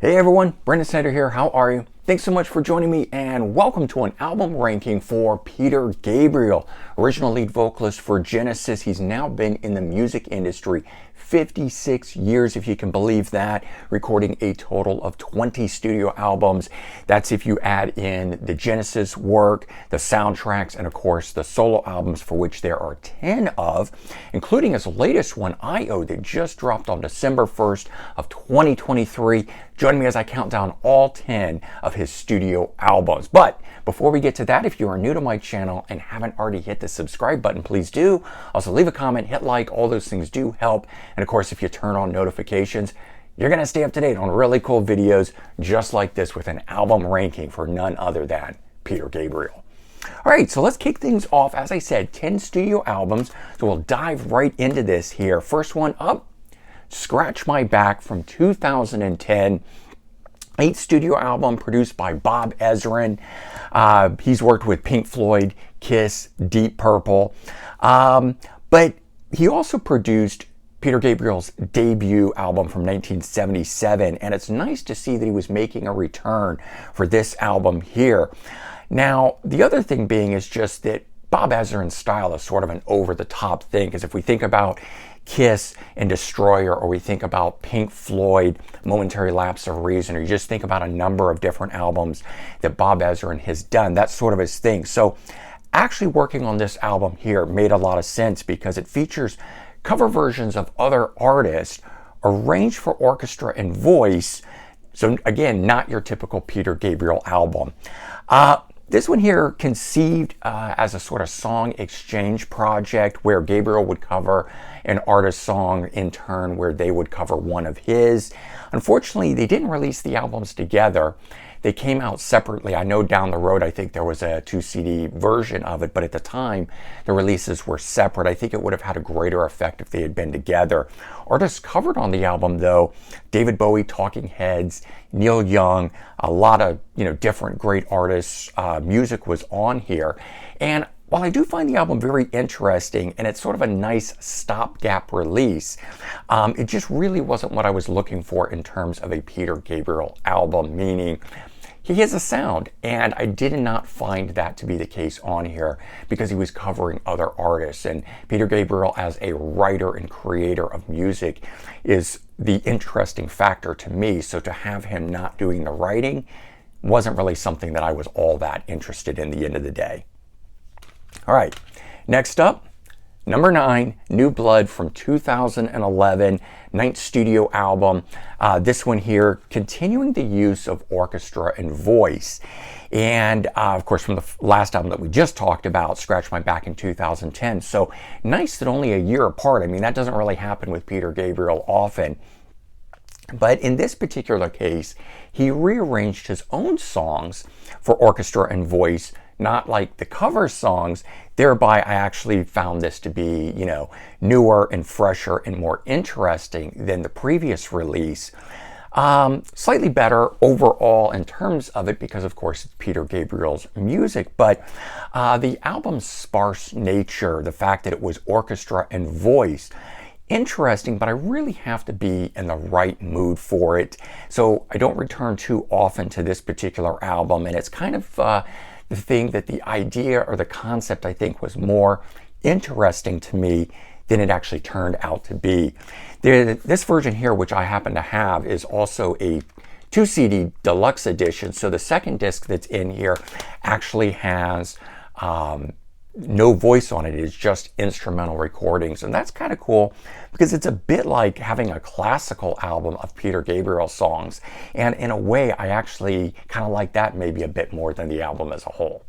Hey everyone, Brendan Snyder here. How are you? Thanks so much for joining me and welcome to an album ranking for Peter Gabriel, original lead vocalist for Genesis. He's now been in the music industry 56 years, if you can believe that, recording a total of 20 studio albums. That's if you add in the Genesis work, the soundtracks, and of course the solo albums, for which there are 10 of, including his latest one, I.O., that just dropped on December 1st of 2023. Join me as I count down all 10 of his studio albums. But before we get to that, if you are new to my channel and haven't already hit the subscribe button, please do. Also leave a comment, hit like, all those things do help. And of course, if you turn on notifications, you're going to stay up to date on really cool videos just like this with an album ranking for none other than Peter Gabriel. All right, so let's kick things off. As I said, 10 studio albums. So we'll dive right into this here. First one up, Scratch My Back from 2010. 8th studio album produced by Bob Ezrin. He's worked with Pink Floyd, Kiss, Deep Purple. But he also produced Peter Gabriel's debut album from 1977. And it's nice to see that he was making a return for this album here. Now, the other thing being is just that Bob Ezrin's style is sort of an over-the-top thing. Because if we think about Kiss and Destroyer, or we think about Pink Floyd, Momentary Lapse of Reason, or you just think about a number of different albums that Bob Ezrin has done, that's sort of his thing. So actually working on this album here made a lot of sense because it features cover versions of other artists arranged for orchestra and voice. So again, not your typical Peter Gabriel album. This one here conceived as a sort of song exchange project where Gabriel would cover an artist's song in turn where they would cover one of his. Unfortunately, they didn't release the albums together. They came out separately. I know down the road, I think there was a 2 CD version of it, but at the time, the releases were separate. I think it would have had a greater effect if they had been together. Artists covered on the album, though, David Bowie, Talking Heads, Neil Young, a lot of different great artists. Music was on here. And while I do find the album very interesting and it's sort of a nice stopgap release, it just really wasn't what I was looking for in terms of a Peter Gabriel album, meaning he has a sound, and I did not find that to be the case on here because he was covering other artists. And Peter Gabriel, as a writer and creator of music, is the interesting factor to me. So to have him not doing the writing wasn't really something that I was all that interested in the end of the day. All right, next up, number 9, New Blood from 2011, 9th studio album. This one here, continuing the use of orchestra and voice. And of course, from the last album that we just talked about, Scratch My Back in 2010. So nice that only a year apart. I mean, that doesn't really happen with Peter Gabriel often. But in this particular case, he rearranged his own songs for orchestra and voice, not like the cover songs. Thereby, I actually found this to be, newer and fresher and more interesting than the previous release. Slightly better overall in terms of it because, of course, it's Peter Gabriel's music. But the album's sparse nature, the fact that it was orchestra and voice, interesting, but I really have to be in the right mood for it. So I don't return too often to this particular album, and it's kind of the thing that the idea or the concept, I think, was more interesting to me than it actually turned out to be. This version here, which I happen to have, is also a 2 CD deluxe edition. So the second disc that's in here actually has no voice on it. It's just instrumental recordings. And that's kind of cool because it's a bit like having a classical album of Peter Gabriel songs. And in a way, I actually kind of like that maybe a bit more than the album as a whole.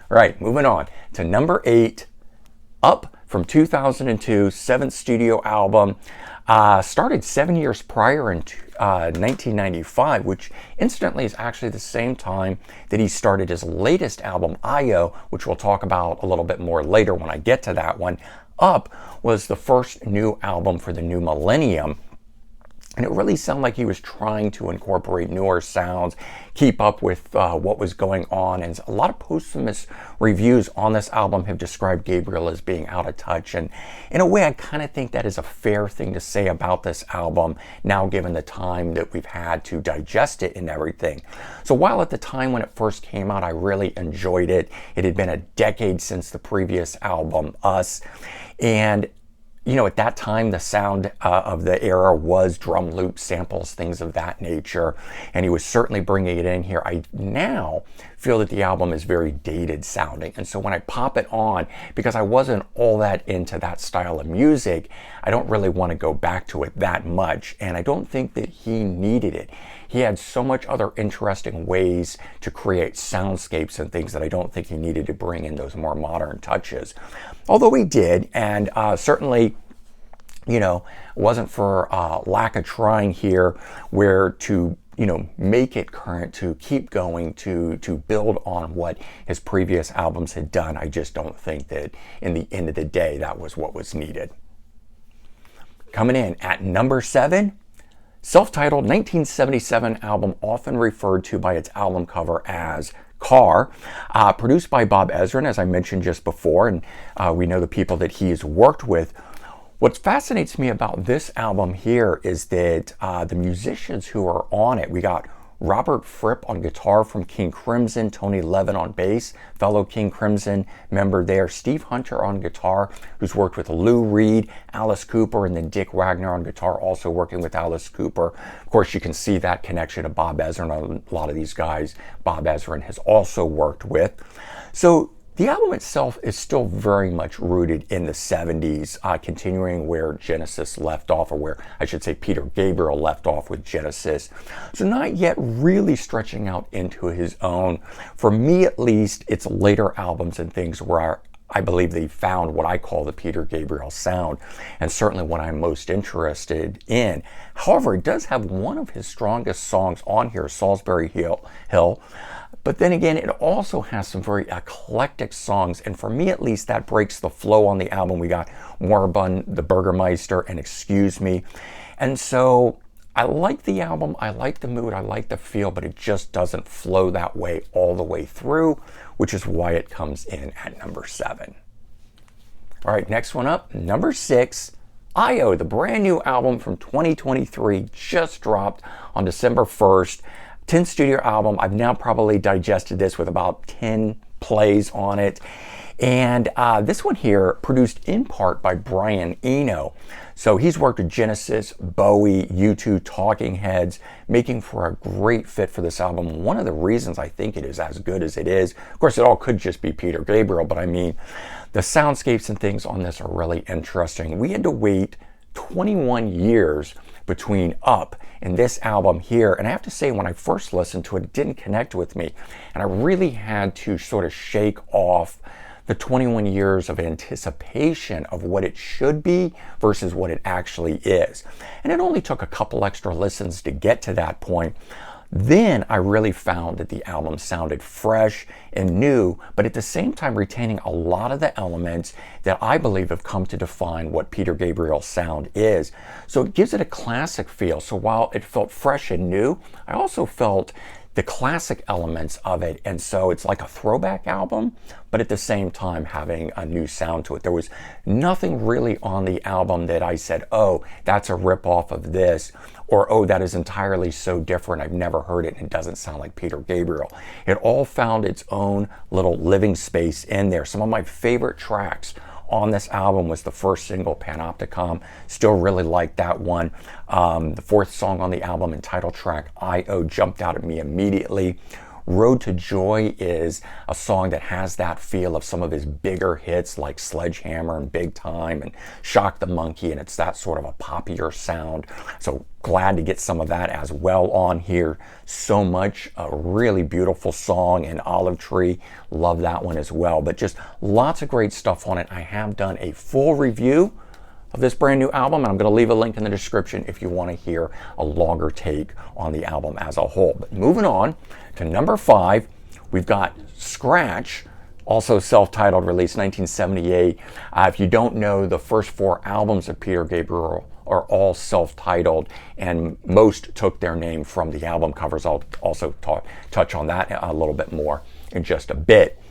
All right, moving on to number 8, Up from 2002, 7th studio album. Started 7 years prior in 1995, which incidentally is actually the same time that he started his latest album, I.O., which we'll talk about a little bit more later when I get to that one. Up was the first new album for the new millennium. And it really sounded like he was trying to incorporate newer sounds, keep up with what was going on. And a lot of posthumous reviews on this album have described Gabriel as being out of touch. And in a way, I kind of think that is a fair thing to say about this album now, given the time that we've had to digest it and everything. So while at the time when it first came out, I really enjoyed it. It had been a decade since the previous album, Us. And you know, at that time, the sound of the era was drum loop samples, things of that nature, and he was certainly bringing it in here. I now feel that the album is very dated sounding, and so when I pop it on, because I wasn't all that into that style of music, I don't really want to go back to it that much, and I don't think that he needed it. He had so much other interesting ways to create soundscapes and things that I don't think he needed to bring in those more modern touches. Although he did, and certainly, you know, it wasn't for lack of trying here where to, you know, make it current, to keep going, to build on what his previous albums had done. I just don't think that in the end of the day, that was what was needed. Coming in at number 7, self-titled 1977 album, often referred to by its album cover as Car, produced by Bob Ezrin, as I mentioned just before, and we know the people that he has worked with. What fascinates me about this album here is that the musicians who are on it, we got Robert Fripp on guitar from King Crimson, Tony Levin on bass, fellow King Crimson member there, Steve Hunter on guitar, who's worked with Lou Reed, Alice Cooper, and then Dick Wagner on guitar, also working with Alice Cooper. Of course, you can see that connection to Bob Ezrin. A lot of these guys Bob Ezrin has also worked with. So the album itself is still very much rooted in the 70s, continuing where Genesis left off, or where I should say Peter Gabriel left off with Genesis. So not yet really stretching out into his own. For me at least, it's later albums and things where I believe they found what I call the Peter Gabriel sound, and certainly what I'm most interested in. However, it does have one of his strongest songs on here, Salisbury Hill. But then again, it also has some very eclectic songs, and for me at least, that breaks the flow on the album. We got Moribund, The Burgermeister, and Excuse Me. And so I like the album, I like the mood, I like the feel, but it just doesn't flow that way all the way through, which is why it comes in at number 7. All right, next one up, number 6. I.O., the brand new album from 2023, just dropped on December 1st. 10 studio album. I've now probably digested this with about 10 plays on it. And this one here, produced in part by Brian Eno. So he's worked with Genesis, Bowie, U2, Talking Heads, making for a great fit for this album. One of the reasons I think it is as good as it is, of course, it all could just be Peter Gabriel, but I mean, the soundscapes and things on this are really interesting. We had to wait 21 years between Up and this album here, and I have to say, when I first listened to it, it didn't connect with me, and I really had to sort of shake off the 21 years of anticipation of what it should be versus what it actually is. And it only took a couple extra listens to get to that point. Then I really found that the album sounded fresh and new, but at the same time retaining a lot of the elements that I believe have come to define what Peter Gabriel's sound is. So it gives it a classic feel. So while it felt fresh and new, I also felt the classic elements of it, and so it's like a throwback album, but at the same time having a new sound to it. There was nothing really on the album that I said, oh, that's a rip-off of this, or oh, that is entirely so different, I've never heard it and it doesn't sound like Peter Gabriel. It all found its own little living space in there. Some of my favorite tracks on this album was the first single, Panopticon. Still really like that one. The fourth song on the album and title track, I.O., jumped out at me immediately. Road to Joy is a song that has that feel of some of his bigger hits like Sledgehammer and Big Time and Shock the Monkey, and it's that sort of a poppier sound. So glad to get some of that as well on here. So much, a really beautiful song, and Olive Tree, love that one as well. But just lots of great stuff on it. I have done a full review of this brand new album, and I'm going to leave a link in the description if you want to hear a longer take on the album as a whole. But moving on to number 5, we've got Scratch, also self-titled, released 1978. If you don't know, the first 4 albums of Peter Gabriel are all self-titled, and most took their name from the album covers. I'll also touch on that a little bit more in just a bit.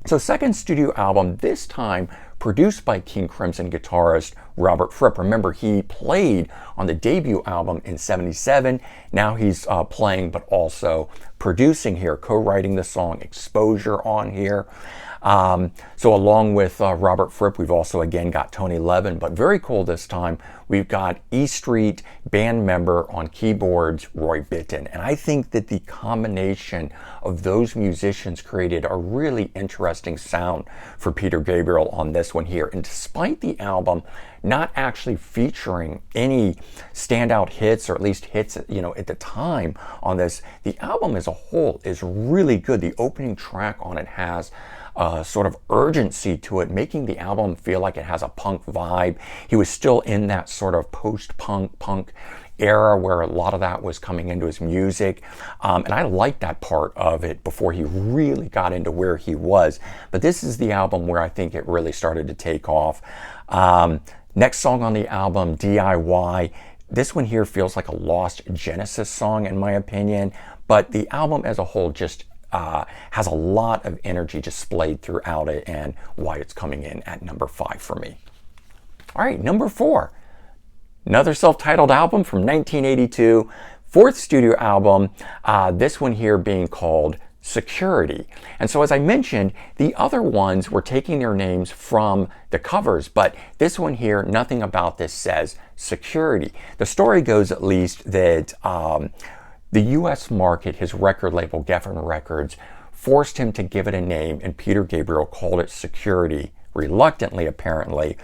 So second studio album, this time produced by King Crimson guitarist Robert Fripp. Remember, he played on the debut album in '77. Now he's playing but also producing here, co-writing the song Exposure on here. So along with Robert Fripp, we've also again got Tony Levin, but very cool this time, we've got E Street band member on keyboards, Roy Bittan. And I think that the combination of those musicians created a really interesting sound for Peter Gabriel on this one here. And despite the album not actually featuring any standout hits, or at least hits, at the time on this, the album as a whole is really good. The opening track on it has sort of urgency to it, making the album feel like it has a punk vibe. He was still in that sort of post-punk era where a lot of that was coming into his music, and I liked that part of it before he really got into where he was. But this is the album where I think it really started to take off. Next song on the album, DIY. This one here feels like a lost Genesis song in my opinion, but the album as a whole just has a lot of energy displayed throughout it, and why it's coming in at number 5 for me. All right, number 4. Another self-titled album from 1982, fourth studio album, this one here being called Security. And so as I mentioned, the other ones were taking their names from the covers, but this one here, nothing about this says Security. The story goes at least that the US market, his record label, Geffen Records, forced him to give it a name, and Peter Gabriel called it Security, reluctantly apparently,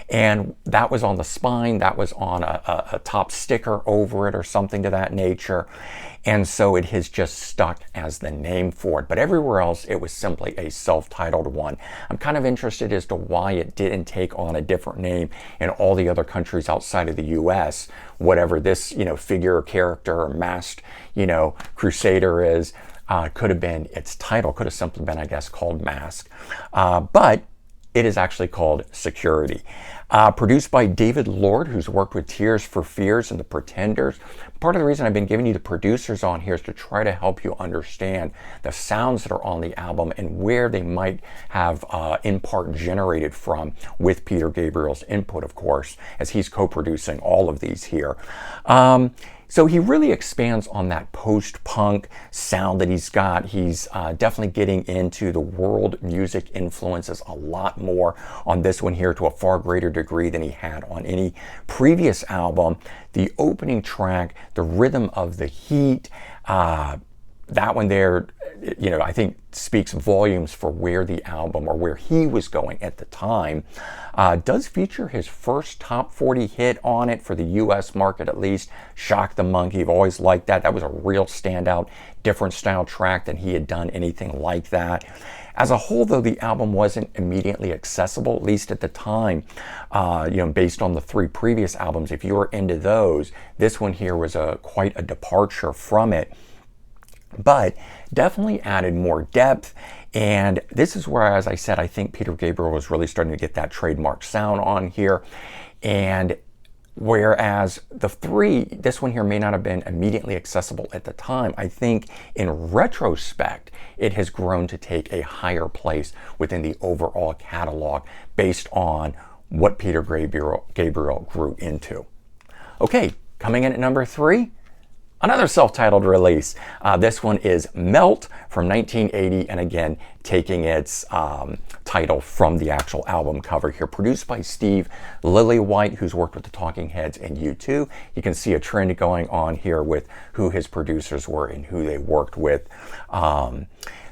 and that was on the spine, that was on a top sticker over it or something to that nature, and so it has just stuck as the name for it. But everywhere else it was simply a self-titled one. I'm kind of interested as to why it didn't take on a different name in all the other countries outside of the US, whatever this figure, character, or masked crusader is. Could have been its title, could have simply been, I guess, called Mask, but it is actually called Security. Produced by David Lord, who's worked with Tears for Fears and The Pretenders. Part of the reason I've been giving you the producers on here is to try to help you understand the sounds that are on the album and where they might have in part generated from, with Peter Gabriel's input, of course, as he's co-producing all of these here. So he really expands on that post-punk sound that he's got. He's definitely getting into the world music influences a lot more on this one here, to a far greater degree than he had on any previous album. The opening track, the rhythm of the heat, that one there, I think speaks volumes for where the album, or where he was going at the time. Does feature his first top 40 hit on it for the US market, at least, Shock the Monkey. I've always liked that. That was a real standout, different style track than he had done anything like that. As a whole, though, the album wasn't immediately accessible, at least at the time, based on the 3 previous albums. If you were into those, this one here was quite a departure from it, but definitely added more depth. And this is where, as I said, I think Peter Gabriel was really starting to get that trademark sound on here. And whereas the 3, this one here may not have been immediately accessible at the time, I think in retrospect, it has grown to take a higher place within the overall catalog based on what Peter Gabriel grew into. Okay, coming in at number 3, another self-titled release. This one is Melt from 1980, and again, taking its title from the actual album cover here. Produced by Steve Lillywhite, who's worked with the Talking Heads and U2. You can see a trend going on here with who his producers were and who they worked with.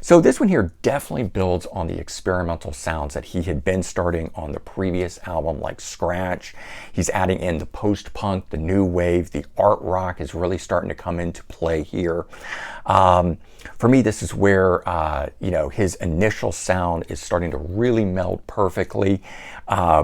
So this one here definitely builds on the experimental sounds that he had been starting on the previous album, like Scratch. He's adding in the post-punk, the new wave, the art rock is really starting to come into play here. For me, this is where his initial sound is starting to really meld perfectly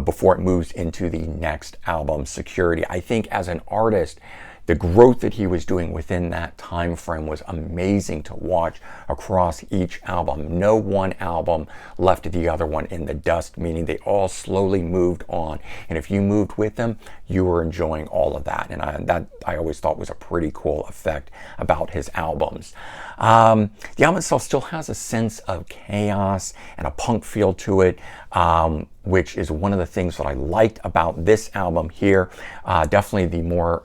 before it moves into the next album, Security. I think as an artist, the growth that he was doing within that time frame was amazing to watch across each album. No one album left the other one in the dust, meaning they all slowly moved on. And if you moved with them, you were enjoying all of that. And I always thought was a pretty cool effect about his albums. The album itself still has a sense of chaos and a punk feel to it, which is one of the things that I liked about this album here. Definitely the more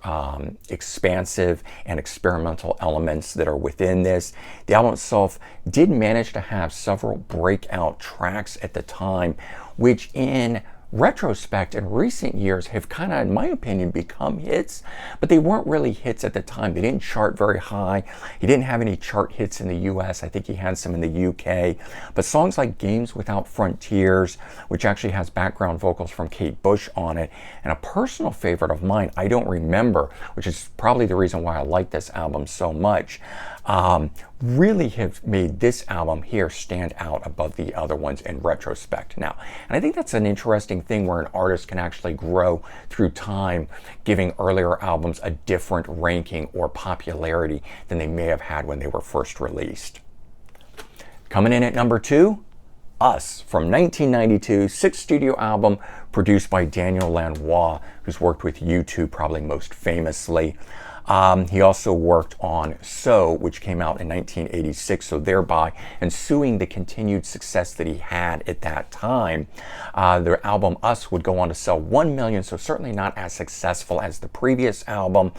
expansive and experimental elements that are within this. The album itself did manage to have several breakout tracks at the time, which in retrospect in recent years have kind of, in my opinion, become hits, but they weren't really hits at the time. They didn't chart very high. He didn't have any chart hits in the US. I think he had some in the UK. But songs like Games Without Frontiers, which actually has background vocals from Kate Bush on it, and a personal favorite of mine, I Don't Remember, which is probably the reason why I like this album so much, really have made this album here stand out above the other ones in retrospect now. And I think that's an interesting thing where an artist can actually grow through time, giving earlier albums a different ranking or popularity than they may have had when they were first released. Coming in at number 2, Us, from 1992, 6th studio album produced by Daniel Lanois, who's worked with U2 probably most famously. He also worked on So, which came out in 1986, so thereby ensuing the continued success that he had at that time. The album Us would go on to sell 1 million, so certainly not as successful as the previous album,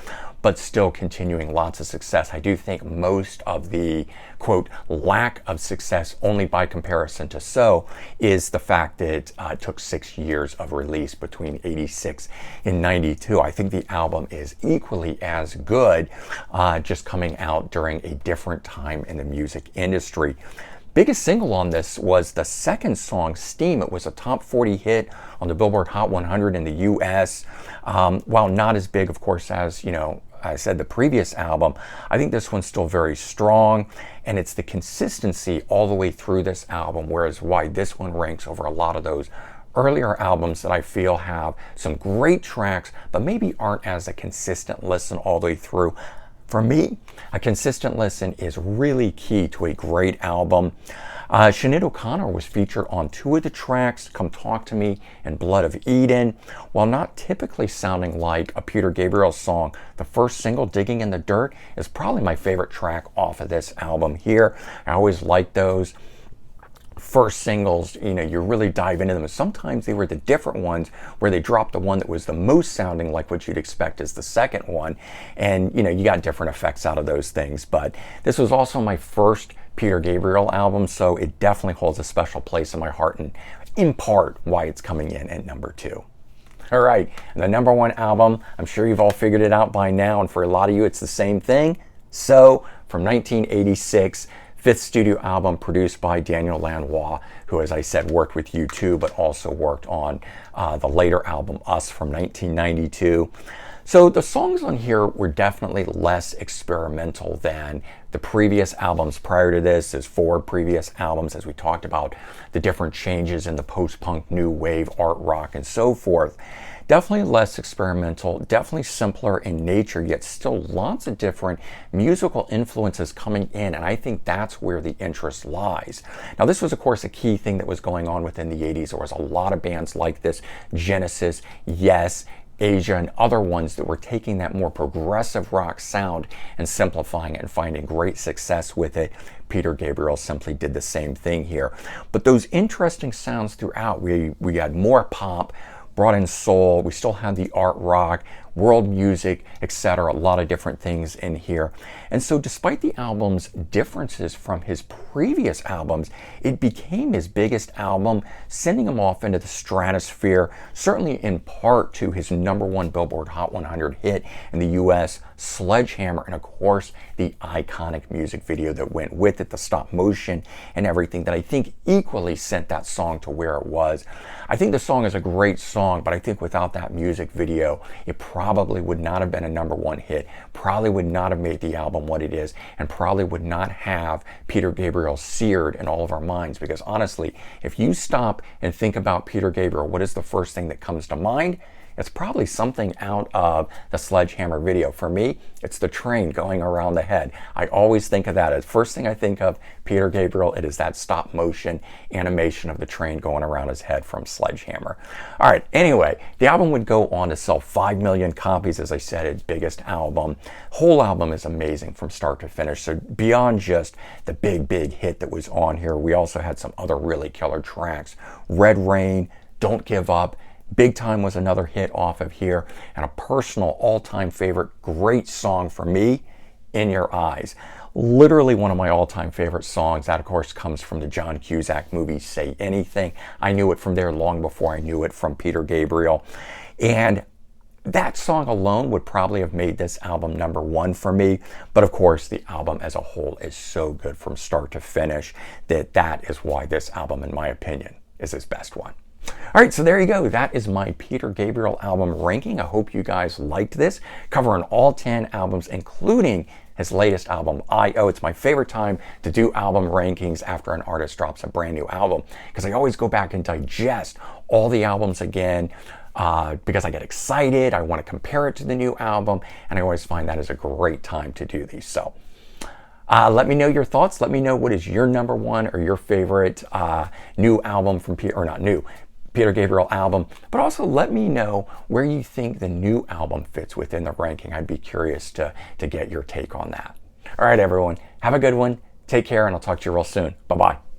but still continuing lots of success. I do think most of the, quote, lack of success, only by comparison to So, is the fact that it took 6 years of release between 86 and 92. I think the album is equally as good, just coming out during a different time in the music industry. Biggest single on this was the second song, Steam. It was a top 40 hit on the Billboard Hot 100 in the US. While not as big, of course, as, I said the previous album, I think this one's still very strong, and it's the consistency all the way through this album, whereas why this one ranks over a lot of those earlier albums that I feel have some great tracks, but maybe aren't as a consistent listen all the way through. For me, a consistent listen is really key to a great album. Sinead O'Connor was featured on 2 of the tracks, Come Talk to Me and Blood of Eden. While not typically sounding like a Peter Gabriel song, the first single, Digging in the Dirt, is probably my favorite track off of this album here. I always like those first singles, you really dive into them. Sometimes they were the different ones where they dropped the one that was the most sounding like what you'd expect as the second one. And, you got different effects out of those things. But this was also my first Peter Gabriel album, so it definitely holds a special place in my heart, and in part why it's coming in at number 2. All right, and the number 1 album, I'm sure you've all figured it out by now, and for a lot of you it's the same thing. So, from 1986, 5th studio album produced by Daniel Lanois, who, as I said, worked with U2, but also worked on the later album Us from 1992. So the songs on here were definitely less experimental than the previous albums prior to this, as 4 previous albums, as we talked about the different changes in the post-punk, new wave, art rock, and so forth. Definitely less experimental, definitely simpler in nature, yet still lots of different musical influences coming in, and I think that's where the interest lies. Now, this was, of course, a key thing that was going on within the 80s. There was a lot of bands like this, Genesis, Yes, Asia, and other ones that were taking that more progressive rock sound and simplifying it and finding great success with it. Peter Gabriel simply did the same thing here. But those interesting sounds throughout, we had more pop, brought in soul, we still had the art rock, world music, etc. A lot of different things in here. And so despite the album's differences from his previous albums, it became his biggest album, sending him off into the stratosphere, certainly in part to his number 1 Billboard Hot 100 hit in the US, Sledgehammer, and of course the iconic music video that went with it, the stop motion and everything that I think equally sent that song to where it was. I think the song is a great song, but I think without that music video, it probably would not have been a number 1 hit, probably would not have made the album what it is, and probably would not have Peter Gabriel seared in all of our minds. Because honestly, if you stop and think about Peter Gabriel, what is the first thing that comes to mind? it's probably something out of the Sledgehammer video. For me, it's the train going around the head. I always think of that as first thing I think of Peter Gabriel. It is that stop motion animation of the train going around his head from Sledgehammer. All right, anyway, the album would go on to sell 5 million copies, as I said, its biggest album. Whole album is amazing from start to finish. So beyond just the big hit that was on here, we also had some other really killer tracks. Red Rain, Don't Give Up, Big Time was another hit off of here, and a personal all-time favorite, great song for me, In Your Eyes. Literally one of my all-time favorite songs. That, of course, comes from the John Cusack movie, Say Anything. I knew it from there long before I knew it from Peter Gabriel. And that song alone would probably have made this album #1 for me. But of course, the album as a whole is so good from start to finish that is why this album, in my opinion, is his best one. All right, so there you go. That is my Peter Gabriel album ranking. I hope you guys liked this, covering all 10 albums, including his latest album, I.O. It's my favorite time to do album rankings after an artist drops a brand new album, because I always go back and digest all the albums again, because I get excited. I want to compare it to the new album, and I always find that is a great time to do these. So let me know your thoughts. Let me know what is your #1 or your favorite new album from Peter, or not new, Peter Gabriel album, but also let me know where you think the new album fits within the ranking. I'd be curious to get your take on that. All right, everyone, have a good one. Take care, and I'll talk to you real soon. Bye-bye.